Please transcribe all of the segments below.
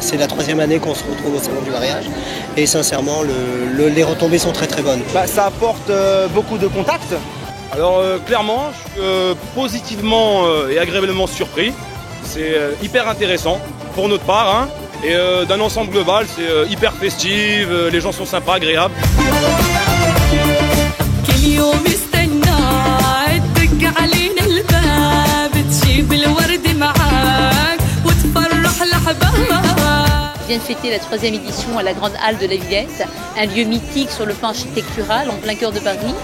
C'est la troisième année qu'on se retrouve au salon du mariage et sincèrement les retombées sont très très bonnes. Ça apporte beaucoup de contacts. Alors clairement, je suis positivement et agréablement surpris. C'est hyper intéressant pour notre part, hein. Et d'un ensemble global, c'est hyper festif, les gens sont sympas, agréables. Je viens de fêter la troisième édition à la Grande Halle de la Villette, un lieu mythique sur le plan architectural en plein cœur de Paris,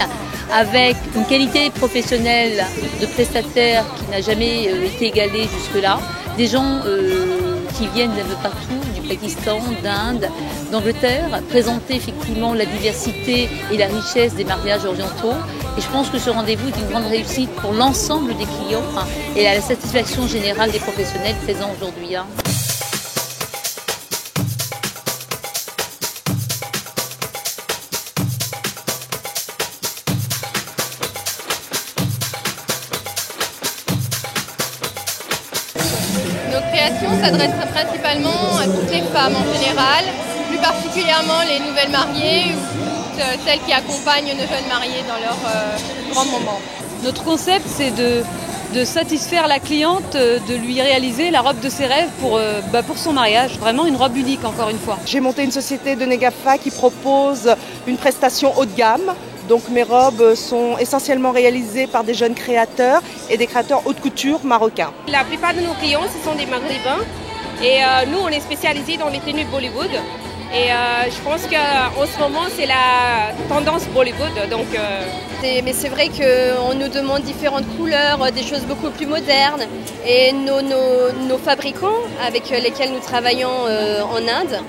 avec une qualité professionnelle de prestataires qui n'a jamais été égalée jusque-là, des gens qui viennent de partout, du Pakistan, d'Inde, d'Angleterre, présenter effectivement la diversité et la richesse des mariages orientaux. Et je pense que ce rendez-vous est une grande réussite pour l'ensemble des clients et à la satisfaction générale des professionnels présents aujourd'hui. Nos créations s'adressent principalement à toutes les femmes en général, plus particulièrement les nouvelles mariées ou toutes celles qui accompagnent nos jeunes mariés dans leurs grands moments. Notre concept, c'est de satisfaire la cliente, de lui réaliser la robe de ses rêves pour son mariage. Vraiment une robe unique, encore une fois. J'ai monté une société de Negafa qui propose une prestation haut de gamme. Donc mes robes sont essentiellement réalisées par des jeunes créateurs et des créateurs haute couture marocains. La plupart de nos clients, ce sont des maghrébins et nous, on est spécialisés dans les tenues Bollywood. Et je pense qu'en ce moment, c'est la tendance Bollywood. Mais c'est vrai qu'on nous demande différentes couleurs, des choses beaucoup plus modernes. Et nos fabricants avec lesquels nous travaillons en Inde,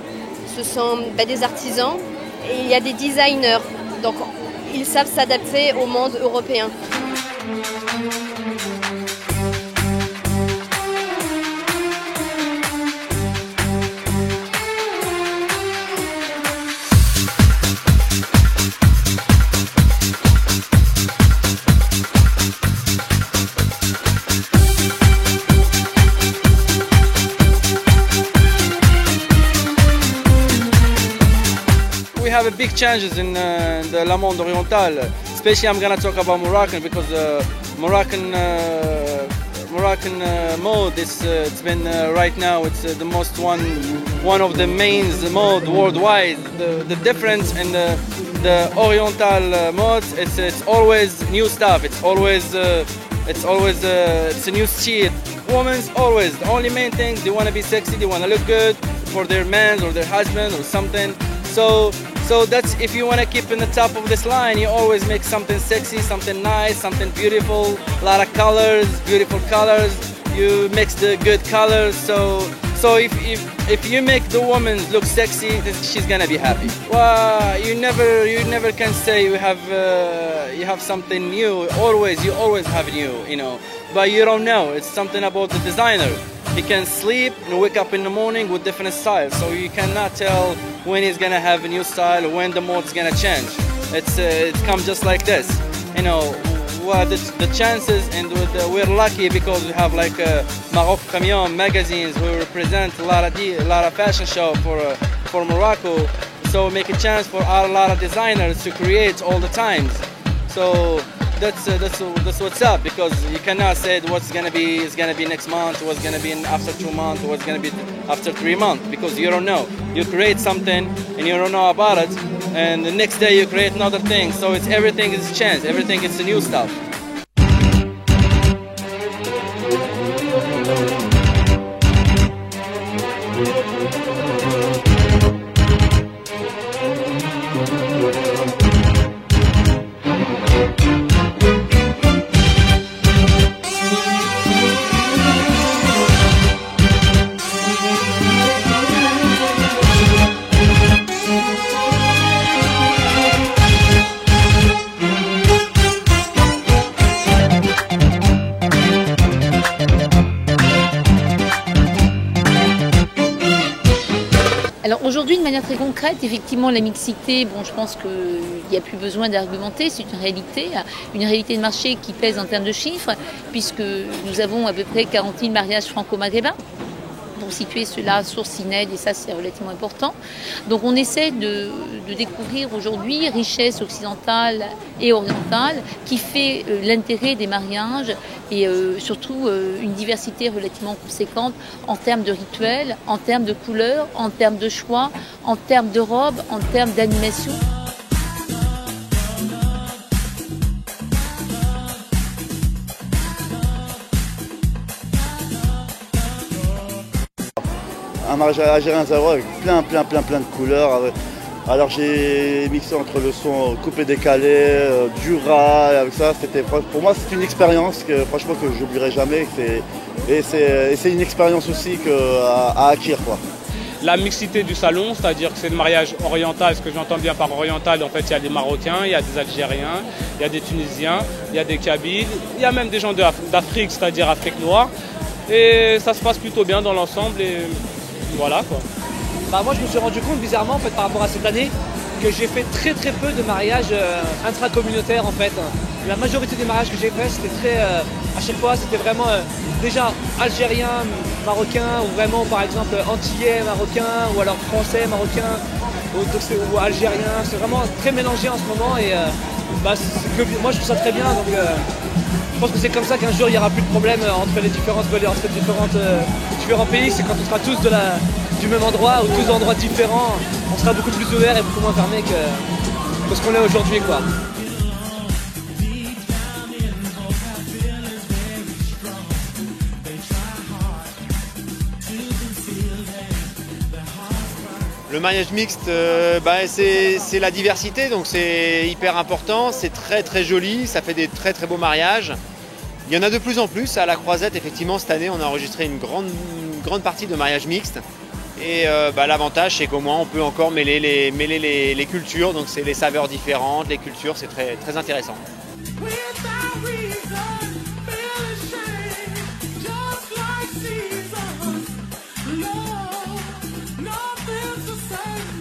ce sont des artisans et il y a des designers. Donc, ils savent s'adapter au monde européen. We have a big changes in the Le Monde Oriental. Especially, I'm gonna talk about Moroccan because Moroccan mode. It's been right now. It's the most one of the main mode worldwide. The difference in the Oriental modes. It's always new stuff. It's a new style. Women's always the only main things. They want to be sexy. They want to look good for their man or their husband or something. So that's if you want to keep in the top of this line, you always make something sexy, something nice, something beautiful, a lot of colors, beautiful colors. You mix the good colors. So if you make the woman look sexy, she's gonna be happy. Well, you never can say you have something new. You always have new, but you don't know. It's something about the designer. He can sleep and wake up in the morning with different styles, so you cannot tell when he's gonna have a new style or when the mode's gonna change. It comes just like this, Well, the chances, and we're lucky because we have like Maroc Camion magazines who represent a lot of fashion show for Morocco, so we make a chance for a lot of designers to create all the times. So that's what's up, because you cannot say what's gonna be next month, what's gonna be after 2 months, what's gonna be after 3 months, because you don't know. You create something and you don't know about it, and the next day you create another thing. So everything is chance, everything is new stuff. Alors aujourd'hui, de manière très concrète, effectivement, la mixité, je pense qu'il n'y a plus besoin d'argumenter, c'est une réalité de marché qui pèse en termes de chiffres, puisque nous avons à peu près 40 000 mariages franco-maghrébins. pour situer cela sur Cined, et ça c'est relativement important. Donc on essaie de découvrir aujourd'hui richesse occidentale et orientale qui fait l'intérêt des mariages et surtout une diversité relativement conséquente en termes de rituels, en termes de couleurs, en termes de choix, en termes de robes, en termes d'animation. Un mariage algérien zéro avec plein de couleurs. Alors j'ai mixé entre le son coupé-décalé, du rail, avec ça. Pour moi c'est une expérience que franchement que j'oublierai jamais. Et c'est une expérience aussi à acquérir, quoi. La mixité du salon, c'est-à-dire que c'est le mariage oriental. Ce que j'entends bien par oriental, en fait, il y a des Marocains, il y a des Algériens, il y a des Tunisiens, il y a des Kabyles, il y a même des gens d'Afrique, c'est-à-dire Afrique noire. Et ça se passe plutôt bien dans l'ensemble et voilà quoi. Bah moi je me suis rendu compte bizarrement en fait par rapport à cette année que j'ai fait très peu de mariages intracommunautaires en fait. La majorité des mariages que j'ai fait c'était très à chaque fois c'était vraiment déjà algérien, marocain ou vraiment par exemple antillais, marocain ou alors français, marocain ou algérien. C'est vraiment très mélangé en ce moment et moi je trouve ça très bien donc je pense que c'est comme ça qu'un jour il n'y aura plus de problème entre les différents pays. C'est quand on sera tous du même endroit ou tous d'endroits différents, on sera beaucoup plus ouverts et beaucoup moins fermés que ce qu'on est aujourd'hui, quoi. Le mariage mixte, c'est la diversité, donc c'est hyper important, c'est très joli, ça fait des très beaux mariages. Il y en a de plus en plus. À la Croisette, effectivement, cette année, on a enregistré une grande partie de mariages mixtes. Et l'avantage, c'est qu'au moins, on peut encore mêler les cultures, donc c'est les saveurs différentes, les cultures, c'est très intéressant. Nothing to say.